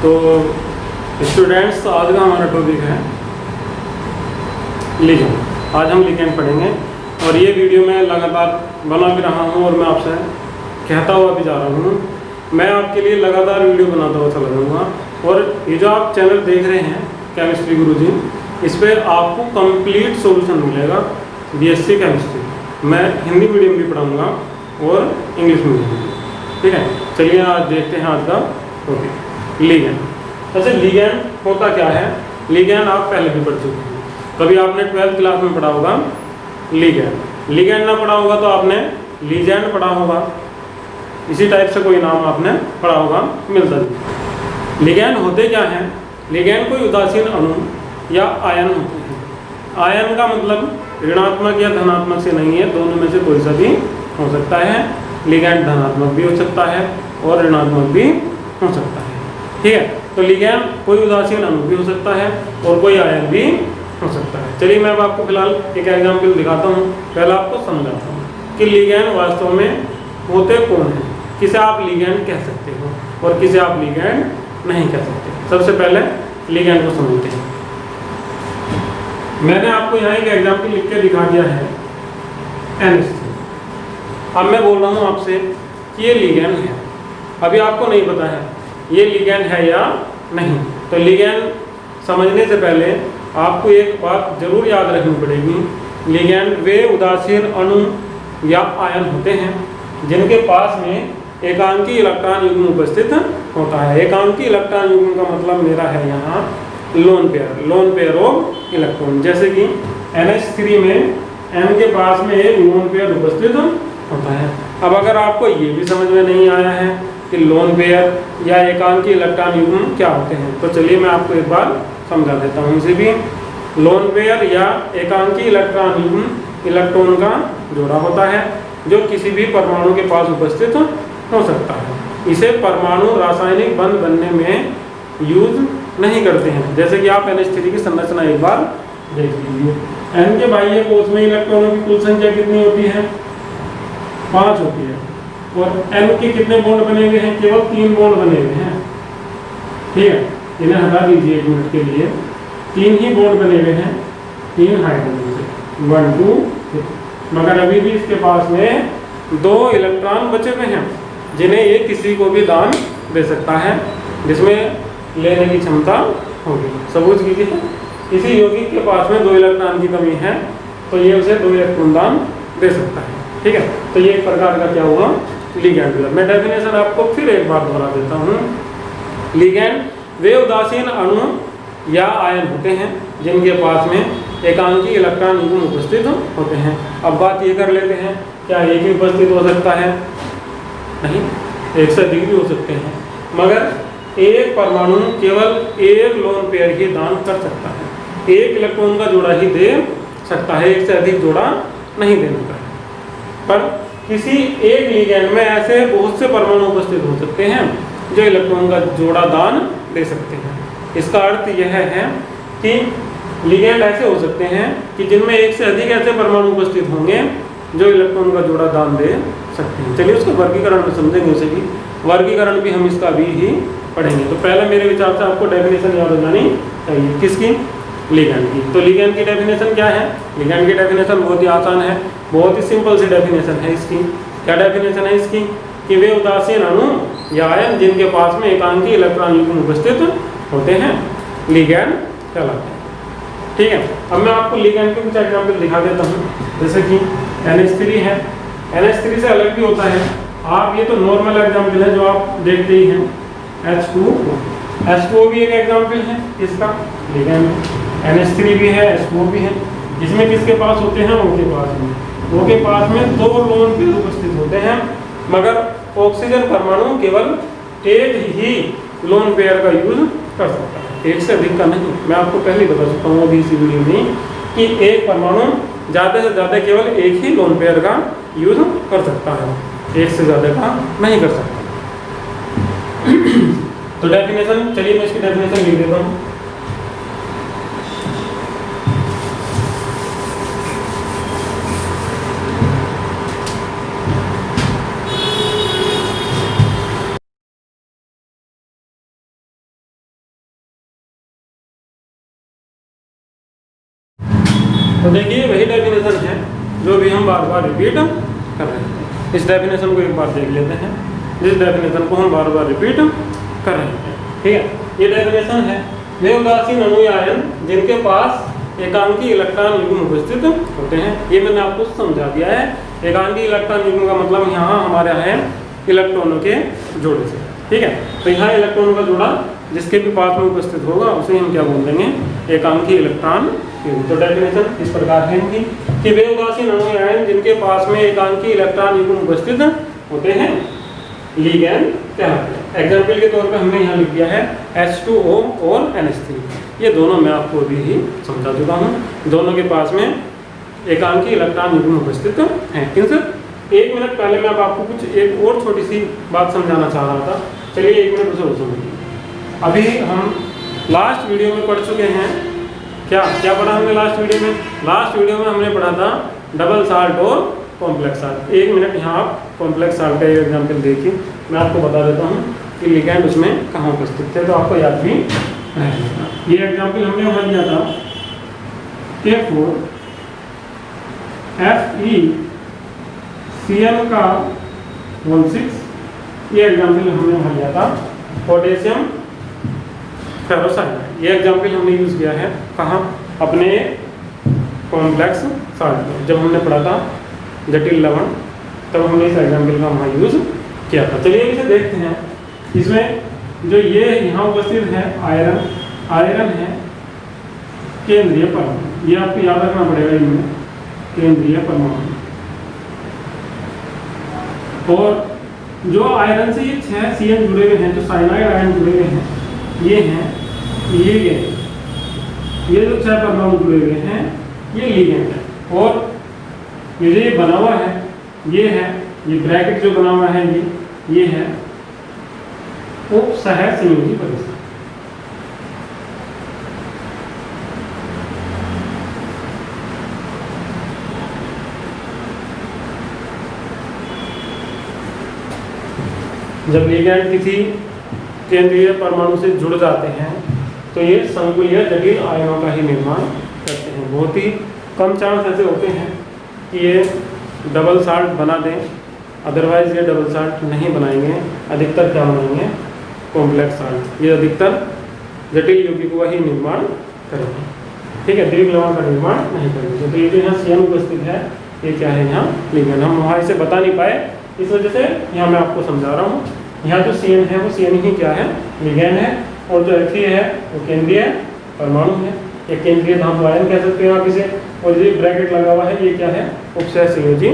तो स्टूडेंट्स, आज का हमारा टॉपिक है लिगेंड। आज हम लिगेंड पढ़ेंगे और ये वीडियो मैं लगातार बना भी रहा हूँ और मैं आपसे कहता हुआ भी जा रहा हूँ। मैं आपके लिए लगातार वीडियो बनाता हुआ चला जाऊँगा और ये जो आप चैनल देख रहे हैं केमिस्ट्री गुरुजी, इस पर आपको कंप्लीट सॉल्यूशन मिलेगा बीएससी केमिस्ट्री। मैं हिंदी मीडियम भी पढ़ाऊँगा और इंग्लिश मीडियम भी। ठीक है, चलिए आज देखते हैं आज का टॉपिक लिगेंड। वैसे लिगेंड होता क्या है? लिगेंड आप पहले भी पढ़ चुके हैं। कभी आपने 12th क्लास में पढ़ा होगा लिगेंड। लिगेंड ना पढ़ा होगा तो आपने लीजेंड पढ़ा होगा, इसी टाइप से कोई नाम आपने पढ़ा होगा मिलता जुलता। लिगेंड होते क्या हैं? लिगेंड कोई उदासीन अणु या आयन होते हैं। आयन का मतलब ऋणात्मक या धनात्मक से नहीं है, दोनों में से कोई सा भी हो सकता है। लिगेंड धनात्मक भी हो सकता है और ऋणात्मक भी हो सकता है। ठीक है, तो लिगेंड कोई उदासीन अणु भी हो सकता है और कोई आयन भी हो सकता है। चलिए मैं अब आपको फिलहाल एक एग्जाम्पल दिखाता हूँ, पहले आपको समझाता हूँ कि लिगेंड वास्तव में होते कौन हैं, किसे आप लिगेंड कह सकते हो और किसे आप लिगेंड नहीं कह सकते। सबसे पहले लिगेंड को समझते हैं। मैंने आपको यहाँ एक एग्जाम्पल लिख के दिखा दिया है NH3। अब मैं बोल रहा हूँ आपसे कि ये लिगेंड है। अभी आपको नहीं पता है ये लिगेंड है या नहीं। तो लिगेंड समझने से पहले आपको एक बात जरूर याद रखनी पड़ेगी। लिगेंड वे उदासीन अणु या आयन होते हैं जिनके पास में एकांकी इलेक्ट्रॉन युग्म उपस्थित होता है। एकांकी इलेक्ट्रॉन युग्म का मतलब मेरा है यहाँ लोन पेयर ऑफ इलेक्ट्रॉन। जैसे कि NH3 में N के पास में एक लोन पेयर उपस्थित होता है। अब अगर आपको ये भी समझ में नहीं आया है कि लोन पेयर या एकांकी इलेक्ट्रॉन युग्म क्या होते हैं, तो चलिए मैं आपको एक बार समझा देता हूँ इसे भी। लोन पेयर या एकांकी इलेक्ट्रॉन युग्म इलेक्ट्रॉन का जोड़ा होता है जो किसी भी परमाणु के पास उपस्थित हो सकता है। इसे परमाणु रासायनिक बंध बनने में यूज नहीं करते हैं। जैसे कि आप NH3 की संरचना एक बार देख लीजिए। N के बाह्य कोश में इलेक्ट्रॉनों की कुल संख्या कितनी होती है? 5 होती है। और N के कितने बॉन्ड बने हुए हैं? केवल 3 बॉन्ड बने हुए हैं। ठीक है, इन्हें हटा दीजिए 1 मिनट के लिए। 3 ही बॉन्ड बने हुए हैं, 3 हाइड्रोजन से, 1 2 3। मगर अभी भी इसके पास में 2 इलेक्ट्रॉन बचे हुए हैं जिन्हें ये किसी को भी दान दे सकता है, जिसमें लेने की क्षमता होगी। सबूत कीजिए, किसी यौगिक के पास में 2 इलेक्ट्रॉन की कमी है तो ये उसे 2 इलेक्ट्रॉन दान दे सकता है। ठीक है, तो ये एक प्रकार का क्या हुआ? लिगेंड। मैं डेफिनेशन आपको फिर एक बार दोहरा देता हूँ। लिगेंड वे उदासीन अणु या आयन होते हैं जिनके पास में एकांकी इलेक्ट्रॉन युग्म उपस्थित होते हैं। अब बात ये कर लेते हैं, क्या एक ही उपस्थित हो सकता है? नहीं, एक से अधिक भी हो सकते हैं। मगर एक परमाणु केवल एक लोन पेयर ही दान कर सकता है, एक इलेक्ट्रॉन का जोड़ा ही दे सकता है, एक से अधिक जोड़ा नहीं दे सकता है। पर किसी एक लिगेंड में ऐसे बहुत से परमाणु उपस्थित हो सकते हैं जो इलेक्ट्रॉन का जोड़ा दान दे सकते हैं। इसका अर्थ यह है कि लिगेंड ऐसे हो सकते हैं कि जिनमें एक से अधिक ऐसे परमाणु उपस्थित होंगे जो इलेक्ट्रॉन का जोड़ा दान दे सकते हैं। चलिए उसका वर्गीकरण में समझेंगे, उसे भी वर्गीकरण भी हम इसका भी ही पढ़ेंगे। तो पहले मेरे विचार से आपको डेफिनेशन याद हो जानी चाहिए। किसकी? लिगेंड की। तो लिगेंड की डेफिनेशन क्या है? लिगेंड की डेफिनेशन बहुत ही आसान है, बहुत ही सिंपल सी डेफिनेशन है इसकी। क्या डेफिनेशन है इसकी? कि वे उदासीन अणु या आयन जिनके पास में एकांकी इलेक्ट्रॉन युग्म उपस्थित होते हैं लिगेंड कहलाते हैं। ठीक है, अब मैं आपको लिगेंड के कुछ एग्जाम्पल दिखा देता हूँ। जैसे कि NH3 है, NH3 से अलग भी होता है। आप ये तो नॉर्मल एग्जाम्पल है जो आप देखते ही हैं। H2O भी एक एग्जाम्पल है इसका लिगेंड। NH3 भी है, H2O भी है। इसमें किसके पास होते हैं? O के पास में। O के पास में 2 लोन पेयर उपस्थित होते हैं, मगर ऑक्सीजन परमाणु केवल एक ही लोन पेयर का यूज कर सकता है, एक से अधिक का नहीं। मैं आपको पहले बता चुका हूँ अभी इसी वीडियो में कि एक परमाणु ज़्यादा से ज़्यादा केवल एक ही लोन पेयर का यूज कर सकता है, एक से ज़्यादा का नहीं कर सकता। तो डेफिनेशन, चलिए मैं इसकी डेफिनेशन लिख देता हूँ। तो देखिए वही डेफिनेशन है जो भी हम बार बार रिपीट कर रहे हैं। इस डेफिनेशन को एक बार देख लेते हैं, जिस डेफिनेशन को हम बार बार रिपीट कर रहे हैं। ठीक है, ये डेफिनेशन है वे उदासीन अणु या आयन जिनके पास एकांकी इलेक्ट्रॉन युग्म उपस्थित होते हैं। ये मैंने आपको समझा दिया है। एकांकी इलेक्ट्रॉन युग्म का मतलब यहाँ हमारे यहाँ है इलेक्ट्रॉनों के जोड़े से। ठीक है, तो यहाँ इलेक्ट्रॉनों का जोड़ा जिसके भी पास में उपस्थित होगा उसे हम क्या बोल देंगे, एकांकी इलेक्ट्रॉन युग्म। तो डेफिनेशन इस प्रकार है इनकी कि वे उदासीन अणु या आयन जिनके पास में एकांकी इलेक्ट्रॉन युग्म उपस्थित होते हैं लिगैंड कहलाते हैं। एग्जाम्पल के तौर पे हमने यहाँ लिख दिया है H2O और NH3। ये दोनों मैं आपको अभी ही समझा चुका हूँ। दोनों के पास में एकांकी इलेक्ट्रॉन युग्म उपस्थित हैं। किंतु एक मिनट पहले मैं आपको कुछ एक और छोटी सी बात समझाना चाह रहा था। चलिए एक मिनट उसे समझिए। अभी हम लास्ट वीडियो में पढ़ चुके हैं, क्या क्या पढ़ा हमने लास्ट वीडियो में? लास्ट वीडियो में हमने पढ़ा था डबल साल्ट और कॉम्प्लेक्स साल्ट। एक मिनट यहाँ आप कॉम्प्लेक्स साल्ट का एक एग्जाम्पल देखिए, मैं आपको बता देता हूँ कि लिगैंड उसमें कहाँ उपस्थित थे, तो आपको याद भी रहेगा। ये एग्जाम्पल हमने वहाँ लिया था K4 FeCl का 16। ये एग्जाम्पल हमने वहाँ लिया था पोटेशियम फेरोसाइड। ये एग्जाम्पल हमने यूज़ किया है कहाँ, अपने कॉम्प्लेक्स साल्ट में। जब हमने पढ़ा था जटिल लवण तब हमने इस एग्जाम्पल का वहाँ यूज़ किया था। चलिए इसे देखते हैं। इसमें जो ये यहाँ उपस्थित है आयरन, आयरन है केंद्रीय परमाणु। ये आपको याद रखना पड़ेगा इनमें, केंद्रीय परमाणु। और जो आयरन से ये 6 Cl जुड़े हुए हैं, जो साइनाइड आयन जुड़े हुए हैं, ये हैं लिगैंड। ये जो 6 परमाणु जुड़े हुए हैं ये लिगैंड है। और ये बना हुआ है, ये है, ये ब्रैकेट जो बना हुआ है ये है उपसह संयोजी परिसर। जब लिगैंड किसी केंद्रीय परमाणु से जुड़ जाते हैं तो ये संकुलीय जटिल आयनों का ही निर्माण करते हैं। बहुत ही कम चांस ऐसे होते हैं कि ये डबल साल्ट बना दें, अदरवाइज ये डबल साल्ट नहीं बनाएंगे। अधिकतर क्या बनाएंगे, कॉम्प्लेक्स साल्ट। ये अधिकतर जटिल यौगिक का ही निर्माण करेंगे। ठीक है, दीर्घ लवण का निर्माण नहीं करेंगे। तो ये जो यहाँ Cl उपस्थित है ये क्या है, यहाँ लिगैंड। हम वहाँ इसे बता नहीं पाए, इस वजह से यहाँ मैं आपको समझा रहा हूँ। यहाँ जो Cl है वो Cl ही क्या है, लिगैंड है। और जो Fe है वो केंद्रीय परमाणु है, या केंद्रीय धातु आयन कह सकते हैं आप इसे। और ये ब्रैकेट लगा हुआ है ये क्या है, उपसह संयोजी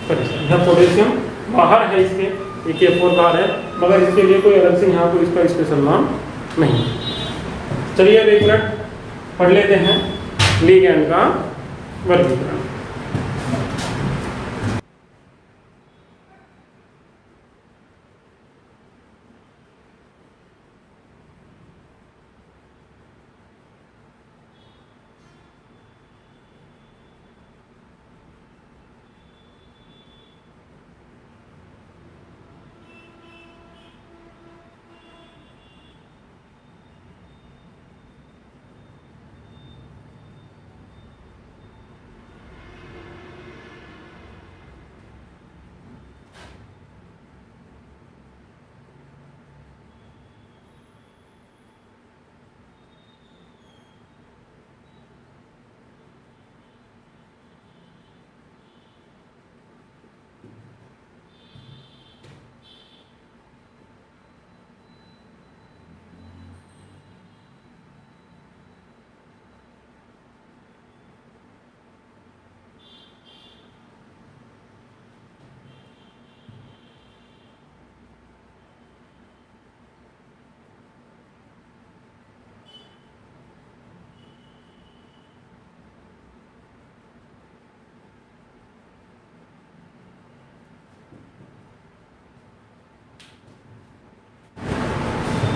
परिसर। यहाँ पोटेशियम बाहर है इसके, ये K4 बाहर है, मगर इसके लिए कोई अलग से यहाँ कोई इसका स्पेशल नाम नहीं। चलिए अब एक मिनट पढ़ लेते हैं लिगैंड का वर्गीकरण।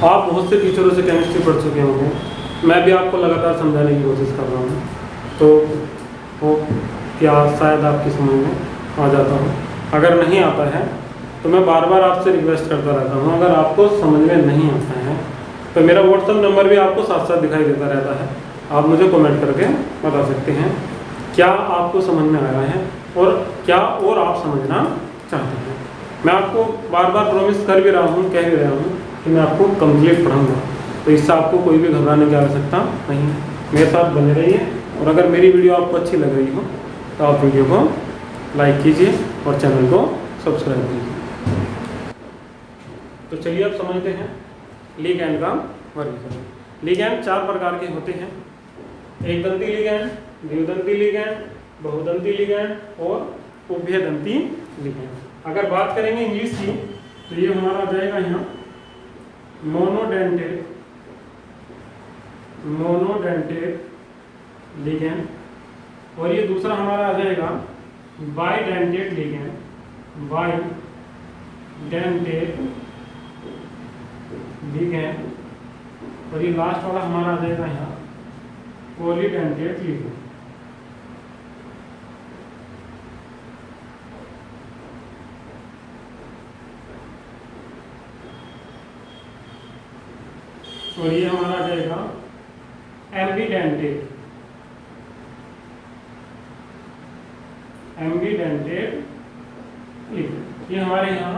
आप बहुत से टीचरों से केमिस्ट्री पढ़ चुके होंगे, मैं भी आपको लगातार समझाने की कोशिश कर रहा हूँ, तो वो क्या शायद आपकी समझ में आ जाता हूँ। अगर नहीं आता है तो मैं बार बार आपसे रिक्वेस्ट करता रहता हूँ, अगर आपको समझ में नहीं आता है तो मेरा व्हाट्सएप नंबर भी आपको साथ साथ दिखाई देता रहता है, आप मुझे कमेंट करके बता सकते हैं। क्या आपको समझ में आया है और क्या और आप समझना चाहते हैं। मैं आपको बार बार प्रॉमिस कर भी रहा हूँ, कह भी रहा हूँ कि मैं आपको कंप्लीट पढ़ाऊँगा, तो इससे आपको कोई भी घबराने की आवश्यकता नहीं है। मेरे साथ बने रहिए और अगर मेरी वीडियो आपको अच्छी लग रही हो तो आप वीडियो को लाइक कीजिए और चैनल को सब्सक्राइब कीजिए। तो चलिए अब समझते हैं लिगैंड का वर्गीकरण। लिगैंड 4 प्रकार के होते हैं, एक दंती लिगैंड, द्विदंती लिगैंड, बहुदंती लिगैंड और उभयदंती लिगैंड। अगर बात करेंगे इंग्लिश की तो ये हमारा आ जाएगा यहाँ मोनोडेंटेड लिगैंड, और ये दूसरा हमारा आ जाएगा बाइडेंटेड लिगैंड, और ये लास्ट वाला हमारा आ जाएगा यहाँ पॉलीडेंटेड लिगैंड। और ये हमारा आ जाएगा एम्बीडेंटेड लिगैंड। ये हमारे यहाँ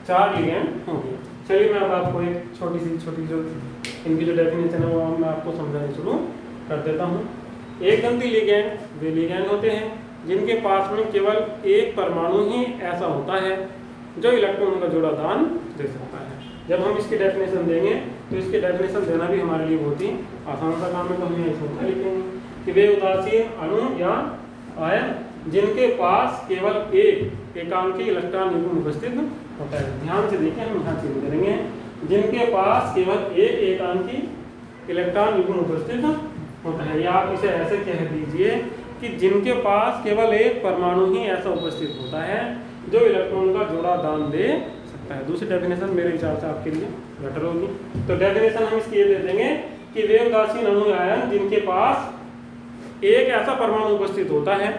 4 लिगैंड होंगे। चलिए मैं अब आपको एक छोटी जो इनकी जो डेफिनेशन है वो मैं आपको समझाने शुरू कर देता हूँ। एक दंती लिगैंड वे लिगैंड होते हैं जिनके पास में केवल एक परमाणु ही ऐसा होता है जो इलेक्ट्रॉन का जोड़ा दान दे सकता है। जब हम इसकी डेफिनेशन देंगे तो इसकी डेफिनेशन देना भी हमारे लिए बहुत ही आसान सा काम है, तो हम ऐसा लिखेंगे कि वे उदासीन अणु या आयन जिनके पास केवल एक एकांकी इलेक्ट्रॉन युग्म उपस्थित होता है। ध्यान से देखिए, हम यहाँ चीज करेंगे जिनके पास केवल एक एकांकी इलेक्ट्रॉन युग्म उपस्थित होता है, या आप इसे ऐसे कह दीजिए कि जिनके पास केवल एक परमाणु ही ऐसा उपस्थित होता है जो इलेक्ट्रॉन का जोड़ा दान दे सकता है। दूसरी डेफिनेशन मेरे हिसाब से आपके लिए बेटर होगी। तो डेफिनेशन हम इसकी ये दे देंगे कि वे उदासीन अणु आयन जिनके पास एक ऐसा परमाणु उपस्थित होता है,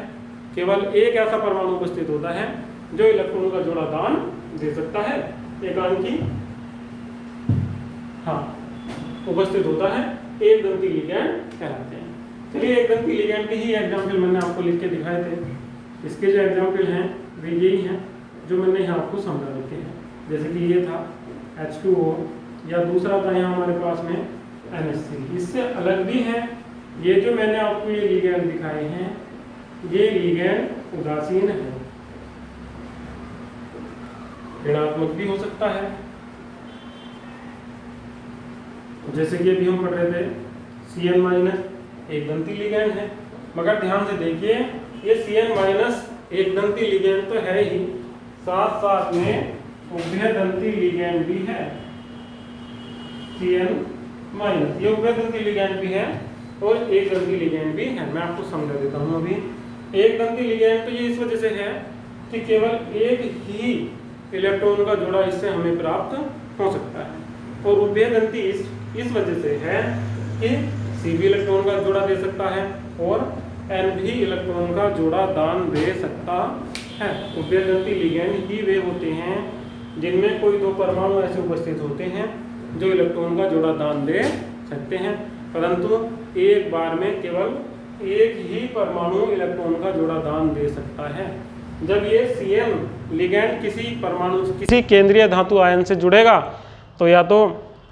केवल एक ऐसा परमाणु उपस्थित होता है जो इलेक्ट्रॉन का जोड़ा दान दे सकता है, एकांकी उपस्थित होता है, एक दंती लिगैंड कहलाते हैं। चलिए एक दंती लिगैंड के ही एग्जाम्पल मैंने आपको लिख के दिखाए थे। इसके जो एग्जाम्पल हैं वे यही हैं जो मैंने यहाँ आपको समझा रखे हैं। जैसे कि ये था H2O, या दूसरा था यहाँ हमारे पास में NH3। इससे अलग भी है, ये जो मैंने आपको ये लिगैंड दिखाए हैं ये लिगैंड उदासीन है, ऋणात्मक भी हो सकता है। जैसे कि अभी हम पढ़ रहे थे Cn- एक दंती लिगैंड है, मगर ध्यान से देखिए ये Cn- एक दंती लिगैंड तो है ही, साथ साथ में उभयदंती लिगैंड भी है। Cn- ये उभयदंती लिगैंड भी है और एक दंती लिगैंड भी है। मैं आपको समझा देता हूँ। अभी एक दंती लिगैंड तो ये इस वजह से है कि केवल एक ही इलेक्ट्रॉन का जोड़ा इससे हमें प्राप्त हो सकता है, और उभयदंती इस वजह से है कि C भी इलेक्ट्रॉन का जोड़ा दे सकता है और N भी इलेक्ट्रॉन का जोड़ा दान दे सकता है। उभयदंती लिगैंड ही वे होते हैं जिनमें कोई 2 परमाणु ऐसे उपस्थित होते हैं जो इलेक्ट्रॉन का जोड़ा दान दे सकते हैं, परंतु एक बार में केवल एक ही परमाणु इलेक्ट्रॉन का जोड़ा दान दे सकता है। जब ये Cn लिगैंड किसी केंद्रीय धातु आयन से जुड़ेगा तो या तो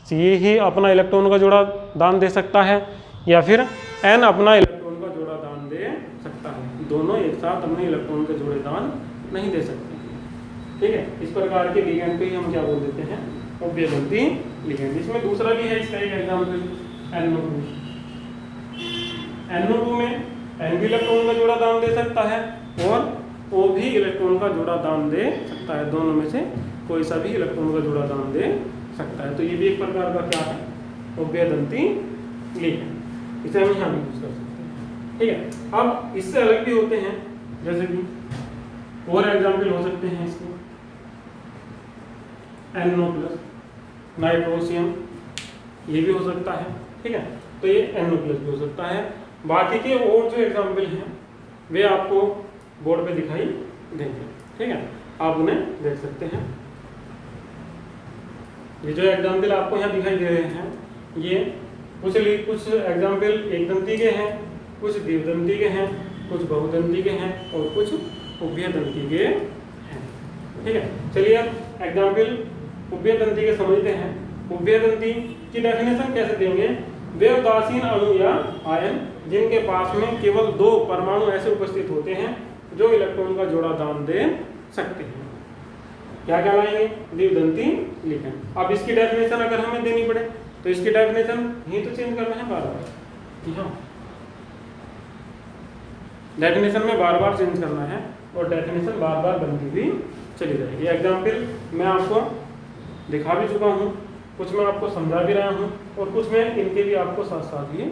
C ही अपना इलेक्ट्रॉन का जोड़ा दान दे सकता है या फिर N अपना इलेक्ट्रॉन का जोड़ा दान दे सकता है। दोनों एक साथ अपने इलेक्ट्रॉन के जोड़े दान नहीं दे सकते। ठीक है, इस प्रकार के लिगैंड को ही हम क्या बोल देते हैं, उभयदंती लिगैंड। इसमें दूसरा भी है, इसका एक एग्जाम्पल NO2। NO2 में N भी इलेक्ट्रॉन का जोड़ा दान दे सकता है और O भी इलेक्ट्रॉन का जोड़ा दान दे सकता है। दोनों में से कोई सा भी इलेक्ट्रॉन का जोड़ा दान दे सकता है। तो ये भी एक प्रकार का क्या है, उभयदंती लिगैंड। इसे हम यहाँ भी यूज कर सकते हैं। ठीक है, अब इससे अलग भी होते हैं, जैसे कि और एग्जाम्पल हो सकते हैं इसके NO+, नाइट्रोसियम, ये भी हो सकता है। ठीक है, तो ये NO+ भी हो सकता है। बाकी के और जो एग्जाम्पल हैं वे आपको बोर्ड पे दिखाई देंगे। ठीक है, आप उन्हें देख सकते हैं। ये जो एग्जाम्पल आपको यहाँ दिखाई दे रहे हैं ये कुछ एग्जाम्पल एक दंती के हैं, कुछ द्विदंती के हैं कुछ बहुदंती के हैं और कुछ उभयदंती के हैं। ठीक है, चलिए अब एग्जाम्पल उभयदंती के समझते हैं। उभयदंती की डेफिनेशन कैसे देंगे? वे उदासीन अणु या आयन जिनके पास में केवल 2 परमाणु ऐसे उपस्थित होते हैं जो इलेक्ट्रॉन का जोड़ा दान दे सकते हैं। क्या कहलाएंगे? द्विदंती लिगेंड। अब इसकी डेफिनेशन अगर हमें देनी पड़े तो इसकी डेफिनेशन ही तो चेंज करना है बार बार। हाँ, डेफिनेशन में बार बार चेंज करना है और डेफिनेशन बार बार बनती हुई चली जाएगी। एग्जाम्पल मैं आपको दिखा भी चुका हूँ, कुछ मैं आपको समझा भी रहा हूँ और कुछ मैं इनके भी आपको साथ साथ ही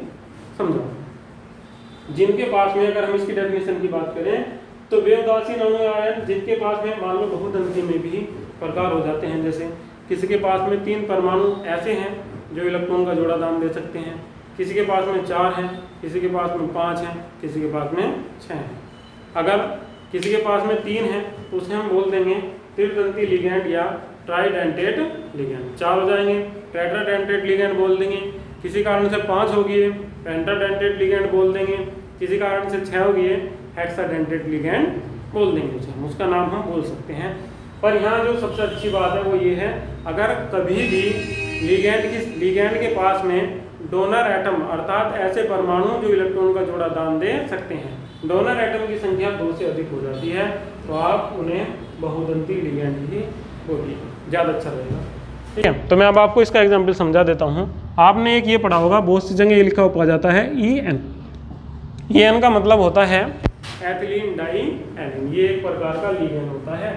समझाऊंगा। जिनके पास में अगर हम इसकी डेफिनेशन की बात करें तो वे उदासीन अणु आयन जिनके पास में मान लो बहुदंती में भी प्रकार हो जाते हैं, जैसे किसी के पास में 3 परमाणु ऐसे हैं जो इलेक्ट्रॉन का जोड़ा दान दे सकते हैं, किसी के पास में 4 हैं, किसी के पास में 5 हैं, किसी के पास में 6 हैं। अगर किसी के पास में 3 हैं तो उसे हम बोल देंगे त्रिदंती लिगेंड या ट्राइडेंटेट लिगेंड। 4 हो जाएंगे टेट्राडेंटेट लिगेंड बोल देंगे, किसी कारण से 5 हो गए पेंटाडेंटेट लिगेंड बोल देंगे, किसी कारण से 6 हो गए हेक्साडेंटेट लिगेंड बोल देंगे उसे, उसका नाम हम बोल सकते हैं। पर यहाँ जो सबसे अच्छी बात है वो ये है, अगर कभी भी लिगेंड के पास में डोनर एटम अर्थात ऐसे परमाणु जो इलेक्ट्रॉन का जोड़ा दान दे सकते हैं, डोनर एटम की संख्या 2 से अधिक हो जाती है तो आप उन्हें बहुदंती लिगेंड ही बोलिए, ज़्यादा अच्छा रहेगा। ठीक है, तो मैं अब आपको इसका एग्जाम्पल समझा देता हूँ। आपने एक ये पढ़ा होगा, बहुत सी जगह ये लिखा हुआ जाता है EN। EN का मतलब होता है एथिलीन डाई एलिन। ये एक प्रकार का लिगेंड होता है।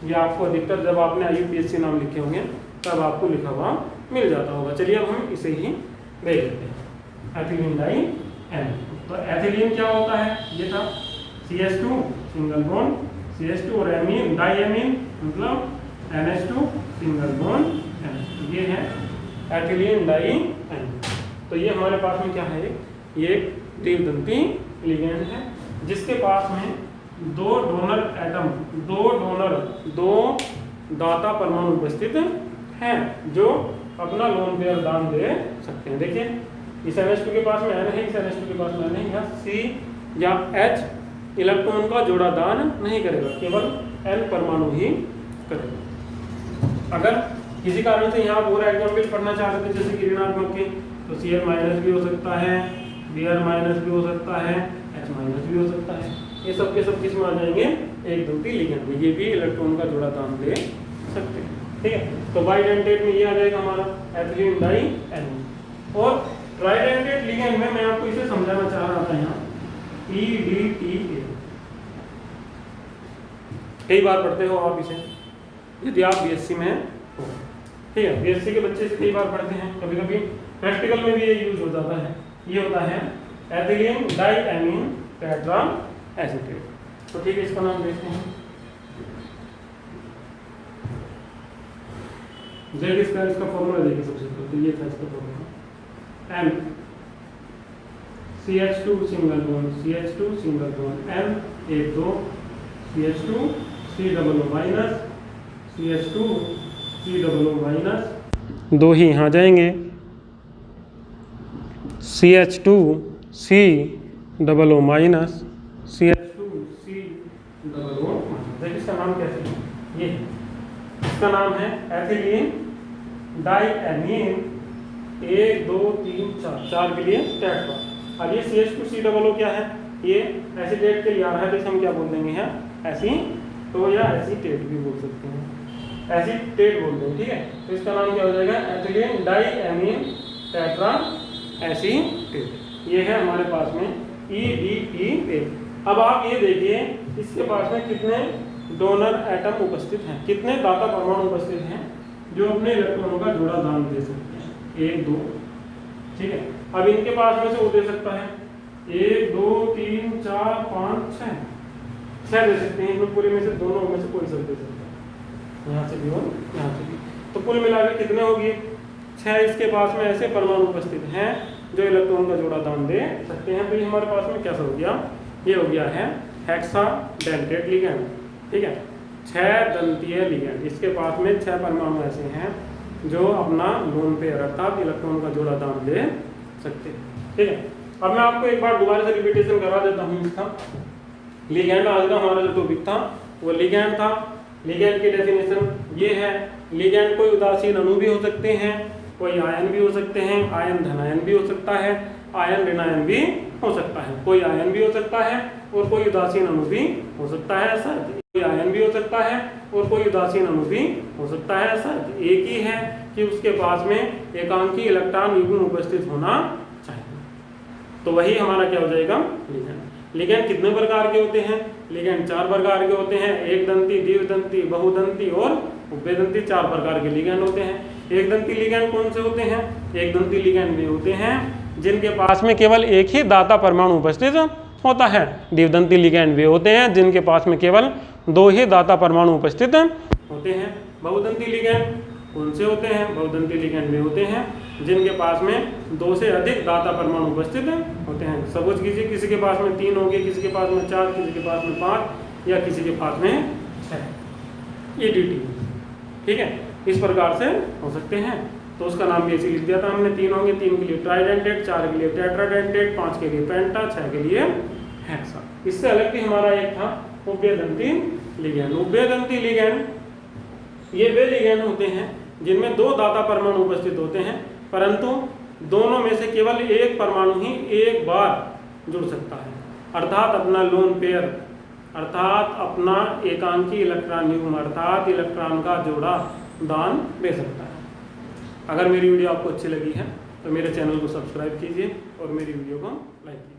ये आपको अधिकतर जब आपने IUPAC नाम लिखे होंगे तब आपको लिखा हुआ मिल जाता होगा। चलिए अब हम इसे ही देख लेते हैं, एथिलीन डाई एलिन। तो एथिलीन क्या होता है? ये था CH2 सिंगल बॉन्ड CH2 और एमीन डाई एमीन मतलब NH2 सिंगल बॉन्ड N। ये है एथिलीन डाई एलिन। तो ये हमारे पास में क्या है? ये एक त्रिदंती लिगेंड है जिसके पास में 2 डोनर एटम, 2 दाता परमाणु उपस्थित हैं जो अपना लोन पेयर दान दे सकते हैं। देखिए इस NH2 के पास में N है, इस NH2 के पास में N है, यहाँ C या H इलेक्ट्रॉन का जोड़ा दान नहीं करेगा, केवल N परमाणु ही करेगा। अगर किसी कारण से यहाँ पूरा एग्जाम्पल पढ़ना चाहते थे जैसे कि ऋणात्मक के, तो Cl- भी हो सकता है, Br- भी हो सकता है, H- भी हो सकता है। ये सब के सब किस में आ जाएंगे? एक दंती लिगेंड में। ये भी इलेक्ट्रॉन का जोड़ा दान दे सकते हैं। ठीक है, तो बाइडेंटेट में ये आ जाएगा हमारा एथिलीन डाई एलिन। और ट्राइडेंटेट लिगेंड में मैं आपको इसे समझाना चाह रहा था, यहाँ EDTA। कई बार पढ़ते हो आप इसे यदि आप BSc में हो। ठीक है, BSc के बच्चे से कई बार पढ़ते हैं, कभी कभी प्रैक्टिकल में भी ये यूज हो जाता है। ये होता है ethylene diamine tetraacetate. तो ठीक है, इसका नाम देखते हैं। जेड इसका फॉर्मूला देखिए सबसे पहले, तो ये था इसका formula M CH2 single bond CH2 single bond M 1 2 CH2 C double O minus CH2 C double O minus 2 ही यहाँ जाएंगे CH2 C double O minus CH2 C double O। देखिए इसका नाम कैसे है? ये इसका नाम है एथिलीन डाई एमीन 1 2 3 4 के लिए टेट्रा। अब ये CH2 C डबल O क्या है? ये एसीटेट के लिए आ रहा है, तो हम क्या बोल देंगे है एसीटो या एसीटेट भी बोल सकते हैं, एसीटेट बोल देंगे। ठीक है, तो इसका नाम क्या हो जाएगा? Ethylene diamine tetraacetate. ये है हमारे पास में EDTA। अब आप ये देखिए इसके पास में कितने डोनर एटम उपस्थित हैं, कितने दाता परमाणु उपस्थित हैं जो अपने इलेक्ट्रॉनों का जोड़ा दान दे सकते हैं। 1 2। ठीक है, अब इनके पास में से वो दे सकता है 1 2 3 4 5 6 दे सकते हैं। इसमें पूरे में से दोनों में से कोई सब दे सकता है, यहाँ से भी और यहाँ से भी। तो कुल मिलाकर कितने होगी? 6 इसके पास में ऐसे परमाणु उपस्थित हैं जो इलेक्ट्रॉन का जोड़ा दान दे सकते हैं। तो ये हमारे पास में कैसा हो गया? ये हो गया है हेक्साडेंटेट लिगेंड। ठीक है, 6 दंतीय लिगेंड। इसके पास में 6 परमाणु ऐसे हैं जो अपना लोन पेयर अर्थात इलेक्ट्रॉन का जोड़ा दान दे सकते हैं। ठीक है, अब मैं आपको एक बार दोबारा से रिपीटेशन करा देता हूँ इसका। लिगैंड आज का हमारा जो टॉपिक था वो लिगैंड था। लिगैंड की डेफिनेशन ये है, लिगैंड कोई उदासीन अणु भी हो सकते हैं, कोई आयन भी हो सकते हैं, आयन धनायन भी हो सकता है, आयन ऋणायन भी हो सकता है। कोई आयन भी हो सकता है और कोई उदासीन अणु भी हो सकता है, ऐसा कोई आयन भी हो सकता है और कोई उदासीन अणु भी हो सकता है, ऐसा एक ही है कि उसके पास में एकांकी इलेक्ट्रॉन युग्म उपस्थित होना चाहिए। तो वही हमारा क्या हो जाएगा, लिगैंड। लिगैंड कितने प्रकार के होते हैं? लिगैंड 4 प्रकार के होते हैं, एक दंती, द्विदंती, बहुदंती और उभयदंती, 4 प्रकार के लिगैंड होते हैं। एक दंती लिगैंड कौन से होते हैं? एक दंती लिगैंड वे होते हैं जिनके पास में केवल एक ही दाता परमाणु उपस्थित होता है। द्विदंती लिगैंड वे होते हैं जिनके पास में केवल 2 ही दाता परमाणु उपस्थित होते हैं। बहुदंती लिगैंड कौन से होते हैं? बहुदंती लिगैंड वे होते हैं जिनके पास में 2 से अधिक दाता परमाणु उपस्थित होते हैं। सपोज कीजिए किसी के पास में 3 होंगे, किसी के पास में 4, किसी के पास में 5 या किसी के पास में 6 EDT, ठीक है, इस प्रकार से हो सकते हैं। तो उसका नाम भी ऐसे लिख दिया था हमने, 3 होंगे, 3 के लिए ट्राइडेंटेट, 4 के लिए टेट्राडेंटेट, 5 के लिए पेंटा, 6 के लिए हेक्सा। इससे अलग भी हमारा एक था उभयदंती लिगैंड। उभयदंती लिगैंड ये वे लिगैंड होते हैं जिनमें 2 दाता परमाणु उपस्थित होते हैं, परंतु दोनों में से केवल एक परमाणु ही एक बार जुड़ सकता है, अर्थात अपना लोन पेयर, अर्थात अपना एकांकी इलेक्ट्रॉन युग्म, अर्थात इलेक्ट्रॉन का जोड़ा दान दे सकता है। अगर मेरी वीडियो आपको अच्छी लगी है तो मेरे चैनल को सब्सक्राइब कीजिए और मेरी वीडियो को लाइक कीजिए।